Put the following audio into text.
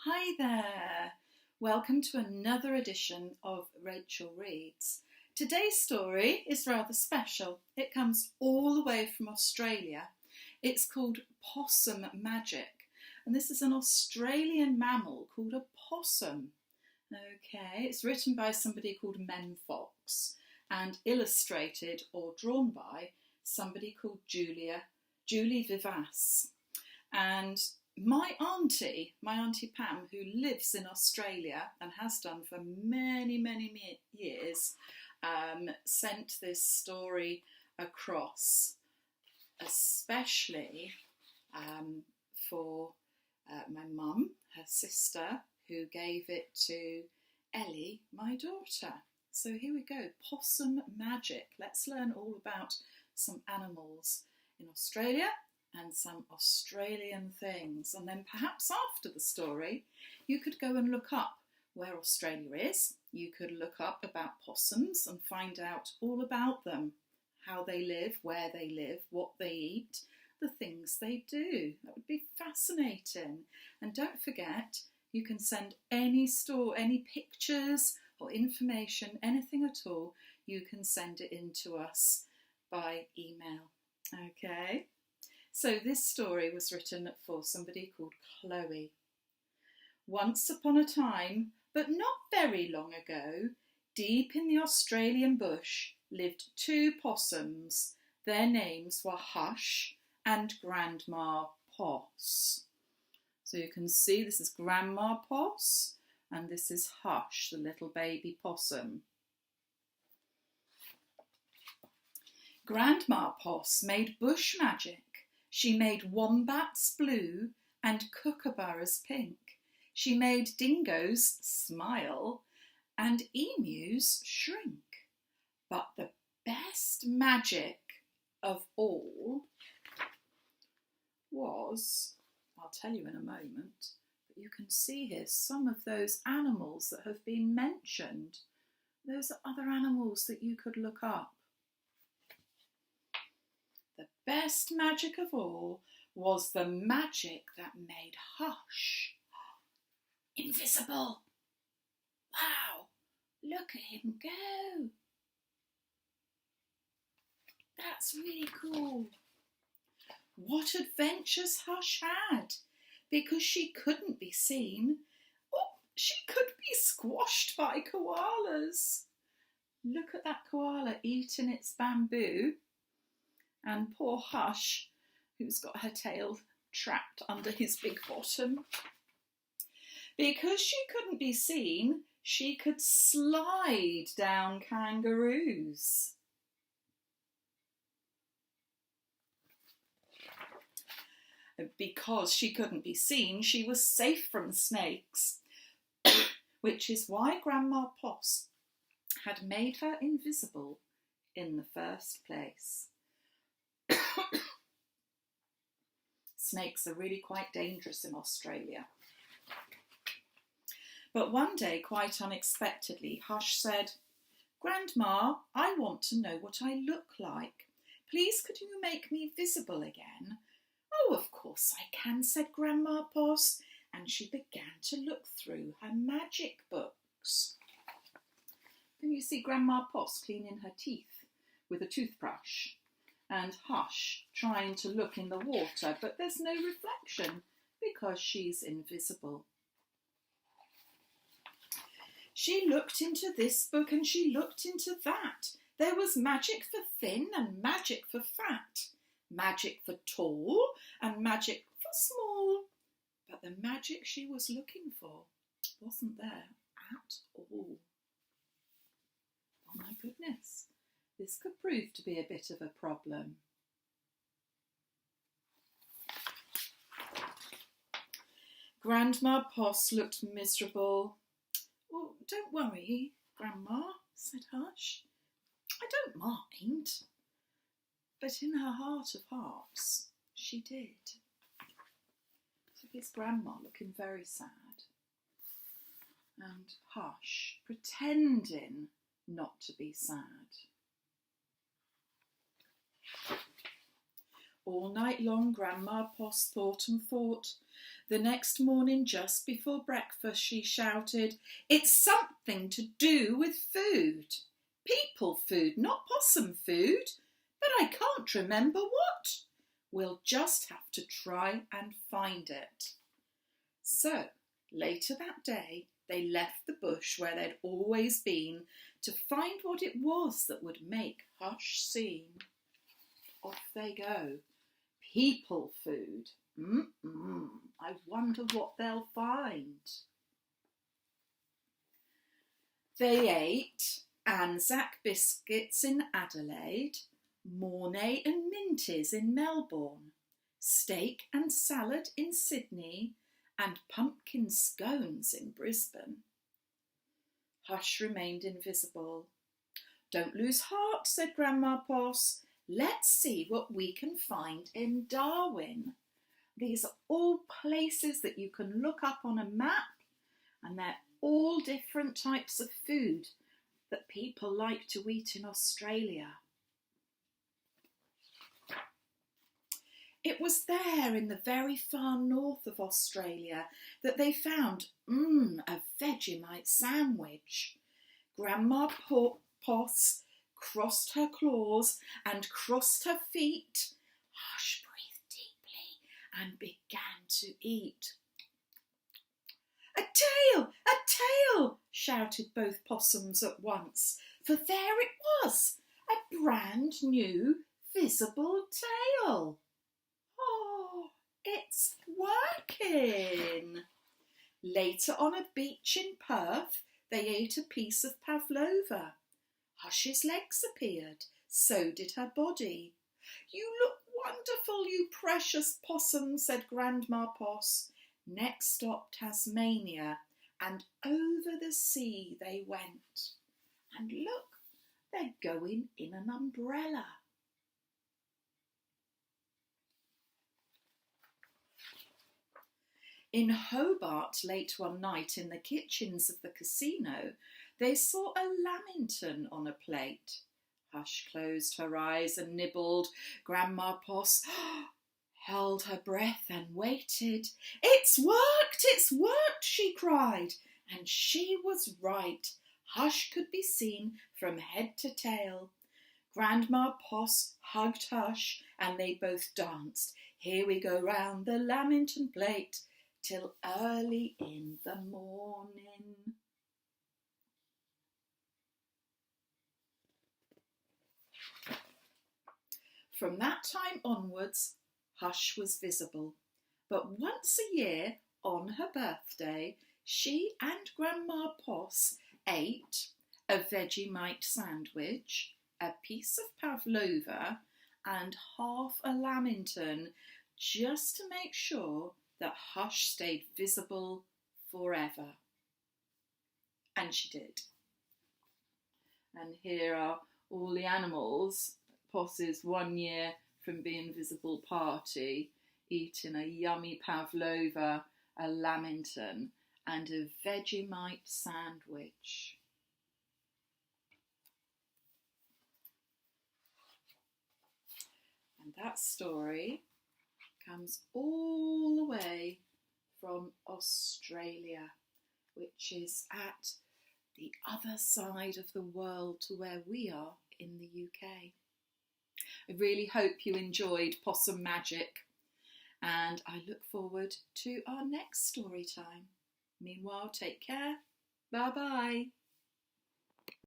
Hi there! Welcome to another edition of Rachel Reads. Today's story is rather special. It comes all the way from Australia. It's called Possum Magic, and this is an Australian mammal called a possum. Okay, it's written by somebody called Mem Fox and illustrated or drawn by somebody called Julie Vivace. And my auntie Pam, who lives in Australia and has done for many years, sent this story across, especially for my mum, her sister, who gave it to Ellie, my daughter. So here we go, Possum Magic. Let's learn all about some animals in Australia and some Australian things. And then perhaps after the story, you could go and look up where Australia is. You could look up about possums and find out all about them, how they live, where they live, what they eat, the things they do. That would be fascinating. And don't forget, you can send any pictures or information, anything at all, you can send it in to us by email. Okay? So this story was written for somebody called Chloe. Once upon a time, but not very long ago, deep in the Australian bush lived two possums. Their names were Hush and Grandma Poss. So you can see this is Grandma Poss and this is Hush, the little baby possum. Grandma Poss made bush magic. She made wombats blue and kookaburras pink. She made dingoes smile and emus shrink. But the best magic of all was, I'll tell you in a moment, but you can see here some of those animals that have been mentioned. Those are other animals that you could look up. The best magic of all was the magic that made Hush invisible. Wow, look at him go. That's really cool. What adventures Hush had, because she couldn't be seen. Oh, she could be squashed by koalas. Look at that koala eating its bamboo. And poor Hush, who's got her tail trapped under his big bottom. Because she couldn't be seen, she could slide down kangaroos. Because she couldn't be seen, she was safe from snakes, which is why Grandma Poss had made her invisible in the first place. Snakes are really quite dangerous in Australia. But one day, quite unexpectedly, Hush said, "Grandma, I want to know what I look like. Please could you make me visible again?" "Oh, of course I can," said Grandma Poss, and she began to look through her magic books. Can you see Grandma Poss cleaning her teeth with a toothbrush? And Hush trying to look in the water, but there's no reflection because she's invisible. She looked into this book and she looked into that. There was magic for thin and magic for fat, magic for tall and magic for small. But the magic she was looking for wasn't there at all. Oh my goodness. This could prove to be a bit of a problem. Grandma Poss looked miserable. "Oh, don't worry, Grandma," said Hush. "I don't mind." But in her heart of hearts, she did. So here's Grandma looking very sad. And Hush pretending not to be sad. All night long Grandma Poss thought and thought. The next morning, just before breakfast, she shouted, "It's something to do with food. People food, not possum food. But I can't remember what. We'll just have to try and find it." So, later that day, they left the bush where they'd always been to find what it was that would make Hush sing. Off they go. People food. I wonder what they'll find. They ate Anzac biscuits in Adelaide, Mornay and Minties in Melbourne, steak and salad in Sydney, and pumpkin scones in Brisbane. Hush remained invisible. "Don't lose heart," said Grandma Poss. "Let's see what we can find in Darwin. These are all places that you can look up on a map, and they're all different types of food that people like to eat in Australia." It was there in the very far north of Australia that they found a Vegemite sandwich. Grandma Poss crossed her claws and crossed her feet. Hush breathed deeply and began to eat. "A tail! A tail!" shouted both possums at once, for there it was, a brand new visible tail. Oh, it's working! Later on a beach in Perth, they ate a piece of pavlova. Hush's legs appeared, so did her body. "You look wonderful, you precious possum," said Grandma Poss. Next stop Tasmania, and over the sea they went. And look, they're going in an umbrella. In Hobart late one night in the kitchens of the casino, they saw a lamington on a plate. Hush closed her eyes and nibbled. Grandma Poss held her breath and waited. "It's worked," she cried. And she was right. Hush could be seen from head to tail. Grandma Poss hugged Hush and they both danced. "Here we go round the lamington plate till early in the morning." From that time onwards, Hush was visible, but once a year, on her birthday, she and Grandma Poss ate a Vegemite sandwich, a piece of pavlova, and half a lamington, just to make sure that Hush stayed visible forever. And she did. And here are all the animals. Poss's 1 year from being visible party, eating a yummy pavlova, a lamington, and a Vegemite sandwich. And that story comes all the way from Australia, which is at the other side of the world to where we are in the UK. I really hope you enjoyed Possum Magic, and I look forward to our next story time. Meanwhile, take care. Bye-bye.